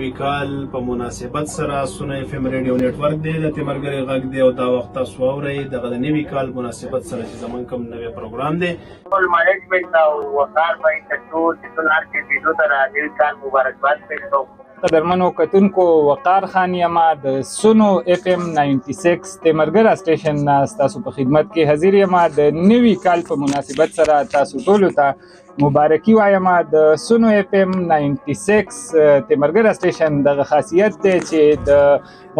نوي کال په مناسبت سره سونه اف ام ریډیو نیټورک دی د تمرګری غږ دی او دا وخت تاسو اورئ دغه د نوي کال مناسبت سره چې زمونږ کوم نوی پروګرام دی ټول مینجمنټ او وقار باندې ټول چې لار کې دې دوه نوي کال مبارکباد پیښ کوم. قدرمنو کتونکو وقار خان یما د سونو اف ام 96 تمرګرا سټیشن تاسو په خدمت کې حاضر یما د نوي کال په مناسبت سره تاسو ټول ته مبارکي وایم. د سونو اف ام 96 تمرګرا سټیشن د خاصیت دی چې د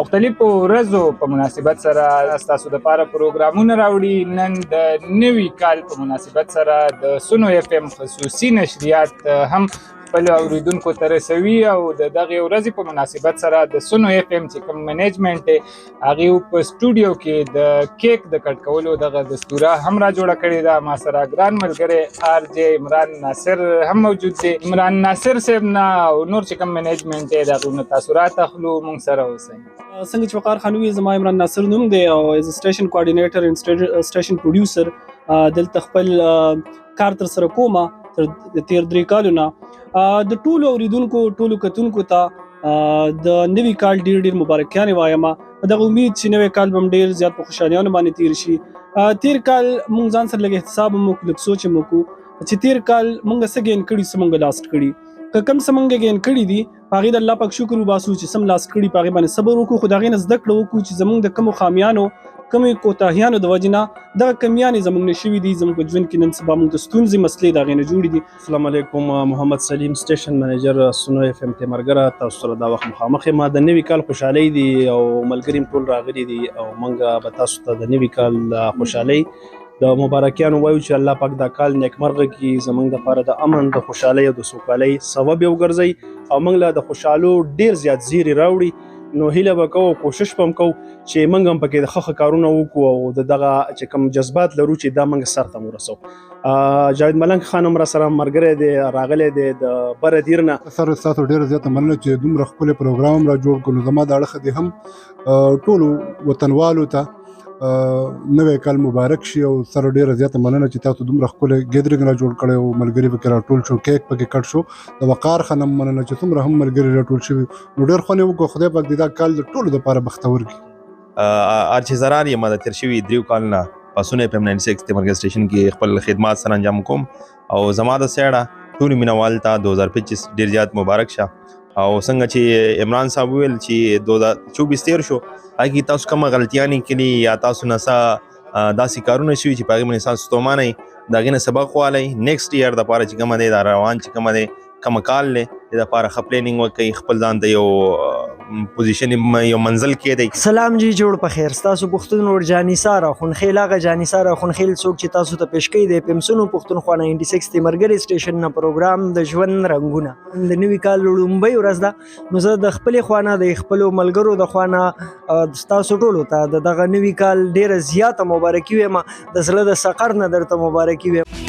مختلفو ورځو په مناسبت سره تاسو د لپاره پروګرامونه راوړي. نن د نوي کال په مناسبت سره د سونو اف ام خصوصي نشریات هم خپل اوریدونکو ته رسوي او د دغه ورځې په مناسبت سره د سونو اف ام چې کوم منیجمنټ دی هغه په سټوډیو کې د کیک د کټ کولو دغه دستوره هم را جوړه کړې ده. ما سره ګران ملګری آر جے عمران ناصر هم موجود دی. عمران ناصر صاحب نه او نور چې کوم منیجمنټ دی دغه تاثرات اخلو مونږ سره اوسئ. څنګه چې وقار خان وی زما عمران ناصر نوم دی او از سټیشن کوارډینیټر ان سټیشن پروډوسر دلته خپل کار تر سره کومه تر تیر 3 کالونه د ټولو اوریدونکو ټولو کتونکو ته د نوي کال ډیر مبارکیانې وایم. دغه امید چې نوی کال به ډیر زیات په خوشحالیانو باندې تیر شي. تیر کال مونږ ځان سره لږ احتساب مو لږ سوچ مو کو چې تیر کال مونږ څه ګین کړي څه مونږ لاست کړي که کم څه مونږ ګین کړي دي هغې د الله پاک شکر وباسو چې سم لاست کړي په هغې باندې صبر وکړو خو د هغې نه زده کړه وکړو چې زمونږ د کمو خامیانو کمې کوتاهیانو د وجې نه دغه کمیانې زموږ نه شوي دي. زموږ په ژوند کې نن سبا موږ د ستونزې مسلې د هغې نه جوړې دي. السلام علیکم، محمد سلیم سټیشن منیجر سونو اف ام تمرګرا تاسو سره دا وخت مخامخ ما د نوي کال خوشحالي دي او ملګري ټول راغلي دي او موږ به تاسو ته د نوي کال خوشحالي د مبارکیانو وایو چې الله پاک دا کال نیکمرغه کړي زموږ دپاره د امن د خوشحالۍ او د سوکالۍ سبب یې وګرځوي او موږ له د خوشحالو ډیر زیات زیری راوړي. نو هیله به کوو کوشش به هم کوو چې موږ هم پکې د ښه کارونه وکړو او د دغه چې کوم جذبات لرو چې دا موږ سر ته ورسو. جاوید ملنګ خان هم را سره ملګری دی راغلی دی د بره دیر نه. سر ستاسو ډېره زیاته مننه چې دومره ښکلی پروګرام را جوړ کړو. زما د اړخه دې هم ټولو وطنوالو ته نوی کال مبارک شي او سره ډېره زیاته مننه چې تاسو دومره ښکلی ګیدرینګ را جوړ کړی او ملګري پکې راټول شو کیک پکې کټ شو. د وقار خان هم مننه چې څومره هم ملګري راټول شوي نو ډېر خوند یې وکړو. خدای پاک دې دا کال د ټولو دپاره بختور کړي. ارچې زرار یم د تېر شوي 3 کالونه په سونو اف ام 96 تمرګرا سټیشن کې خپل خدمات سره انجام کوم او زما د سیړه ټولو مینوال ته 2025 ډېر زیات مبارک شه. او څنګه چې عمران صاحب ویل چې 2024 تیر شو هغې تاسو کومه غلطیانې کړي یا تاسو نه څه داسې کارونه شوي چې په هغې باندې تاسو ستومانئ د هغې نه سبق والی نیکسټ ایئر دپاره چې کومه دی دا روان چې کومه دی کومه کال دی د دپاره ښه پلیننګ وکړئ خپل ځان ته یو پوزیشن یو منزل کې دی. سلام جی جوړ په خیر ستاسو پښتون ور جانیسار خونخیل هغه جانیسار خونخیل څوک چې تاسو ته پیش کوي د پمسونو پښتونخوا 96 تمرګري سټیشن نه پروګرام د ژوند رنګونه د نوي کال لومبۍ ورځ ده نو زه د خپلې خوانه د خپلو ملګرو د خوانه ستاسو ټولو ته د دغه نوي کال ډېره زیاته مبارکي وایم. د زړه د سقر نه درته مبارکي وایم.